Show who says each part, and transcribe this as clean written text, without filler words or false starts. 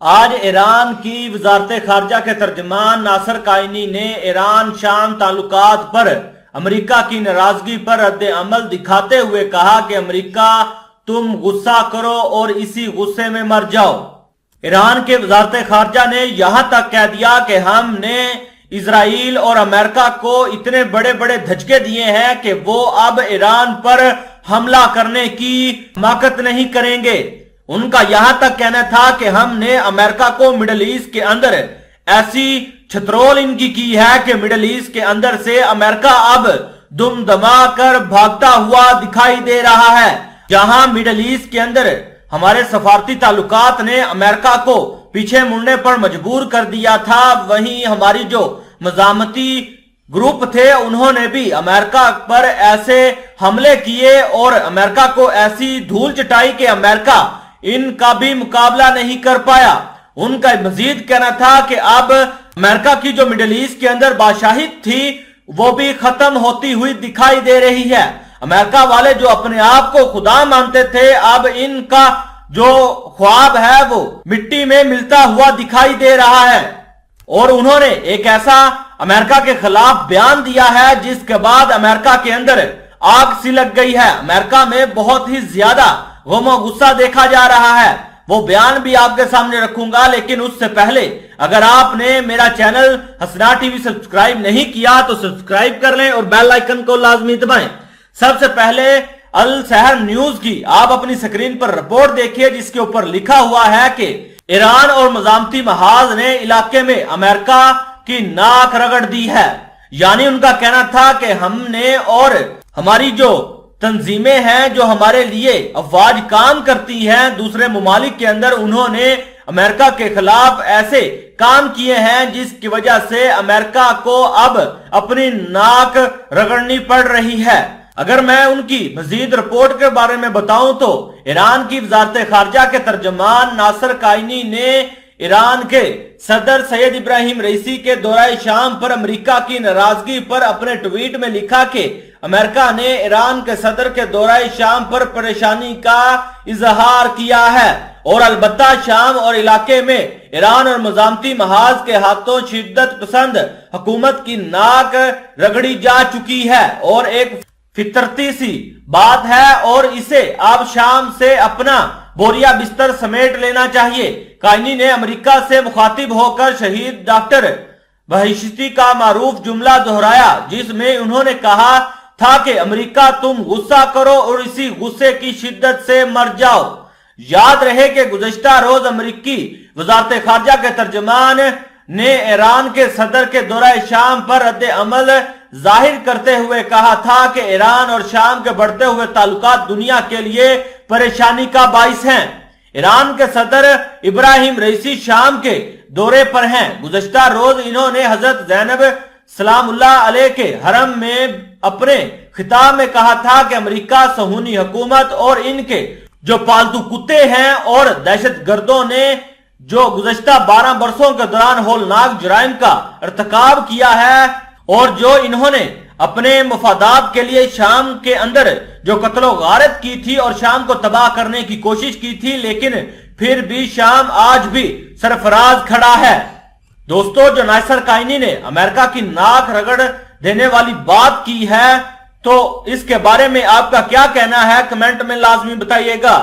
Speaker 1: آج ایران کی وزارت خارجہ کے ترجمان ناصر کائنی نے ایران شام تعلقات پر امریکہ کی ناراضگی پر رد عمل دکھاتے ہوئے کہا کہ امریکہ تم غصہ کرو اور اسی غصے میں مر جاؤ۔ ایران کے وزارت خارجہ نے یہاں تک کہہ دیا کہ ہم نے اسرائیل اور امریکہ کو اتنے بڑے بڑے دھچکے دیے ہیں کہ وہ اب ایران پر حملہ کرنے کی حماقت نہیں کریں گے۔ ان کا یہاں تک کہنا تھا کہ ہم نے امریکہ کو مڈل ایسٹ کے اندر ایسی چھترول ان کی ہے کہ مڈل ایسٹ کے اندر سے امریکہ اب دم دما کر بھاگتا ہوا دکھائی دے رہا ہے۔ جہاں مڈل ایسٹ کے اندر ہمارے سفارتی تعلقات نے امریکہ کو پیچھے مڑنے پر مجبور کر دیا تھا، وہیں ہماری جو مزاحمتی گروپ تھے انہوں نے بھی امریکہ پر ایسے حملے کیے اور امریکہ کو ایسی دھول چٹائی کہ امریکہ ان کا بھی مقابلہ نہیں کر پایا۔ ان کا مزید کہنا تھا کہ اب امریکہ کی جو مڈل ایسٹ کے اندر بادشاہت تھی وہ بھی ختم ہوتی ہوئی دکھائی دے رہی ہے۔ امریکہ والے جو اپنے آپ کو خدا مانتے تھے، اب ان کا جو خواب ہے وہ مٹی میں ملتا ہوا دکھائی دے رہا ہے۔ اور انہوں نے ایک ایسا امریکہ کے خلاف بیان دیا ہے جس کے بعد امریکہ کے اندر آگ سی لگ گئی ہے۔ امریکہ میں بہت ہی زیادہ غم و غصہ دیکھا جا رہا ہے۔ وہ بیان بھی آپ کے سامنے رکھوں گا، لیکن اس سے پہلے اگر آپ نے میرا چینل حسنا ٹی وی سبسکرائب نہیں کیا تو سبسکرائب کر لیں اور بیل آئیکن کو لازمی دبائیں۔ سب سے پہلے السحر نیوز کی آپ اپنی سکرین پر رپورٹ دیکھیے جس کے اوپر لکھا ہوا ہے کہ ایران اور مزاحمتی محاذ نے علاقے میں امریکہ کی ناک رگڑ دی ہے۔ یعنی ان کا کہنا تھا کہ ہم نے اور ہماری جو تنظیمیں ہیں جو ہمارے لیے افواج کام کرتی ہیں دوسرے ممالک کے اندر، انہوں نے امریکہ کے خلاف ایسے کام کیے ہیں جس کی وجہ سے امریکہ کو اب اپنی ناک رگڑنی پڑ رہی ہے۔ اگر میں ان کی مزید رپورٹ کے بارے میں بتاؤں تو ایران کی وزارت خارجہ کے ترجمان ناصر کائنی نے ایران کے صدر سید ابراہیم رئیسی کے دورہ شام پر امریکہ کی ناراضگی پر اپنے ٹویٹ میں لکھا کہ امریکہ نے ایران کے صدر کے دورہ شام پر پریشانی کا اظہار کیا ہے اور البتہ شام اور علاقے میں ایران اور مزاحمتی محاذ کے ہاتھوں شدت پسند حکومت کی ناک رگڑی جا چکی ہے اور ایک فطرتی سی بات ہے اور اسے اب شام سے اپنا بوریا بستر سمیٹ لینا چاہیے۔ کائنی نے امریکہ سے مخاطب ہو کر شہید ڈاکٹر بہشتی کا معروف جملہ دہرایا جس میں انہوں نے کہا تھا کہ امریکہ تم غصہ کرو اور اسی غصے کی شدت سے مر جاؤ۔ یاد رہے کہ گزشتہ روز امریکی وزارت خارجہ کے ترجمان نے ایران کے صدر کے دورہ شام پر رد عمل ظاہر کرتے ہوئے کہا تھا کہ ایران اور شام کے بڑھتے ہوئے تعلقات دنیا کے لیے پریشانی کا باعث ہیں۔ ایران کے صدر ابراہیم رئیسی شام کے دورے پر ہیں۔ گزشتہ روز انہوں نے حضرت زینب سلام اللہ علیہ کے حرم میں اپنے خطاب میں کہا تھا کہ امریکہ صہیونی حکومت اور ان کے جو پالتو کتے ہیں اور دہشت گردوں نے جو گزشتہ 12 برسوں کے دوران ہولناک جرائم کا ارتکاب کیا ہے اور جو انہوں نے اپنے مفادات کے لیے شام کے اندر جو قتل و غارت کی تھی اور شام کو تباہ کرنے کی کوشش کی تھی، لیکن پھر بھی شام آج بھی سرفراز کھڑا ہے۔ دوستو، جو ناصر کائنی نے امریکہ کی ناک رگڑ دینے والی بات کی ہے تو اس کے بارے میں آپ کا کیا کہنا ہے کمنٹ میں لازمی بتائیے گا۔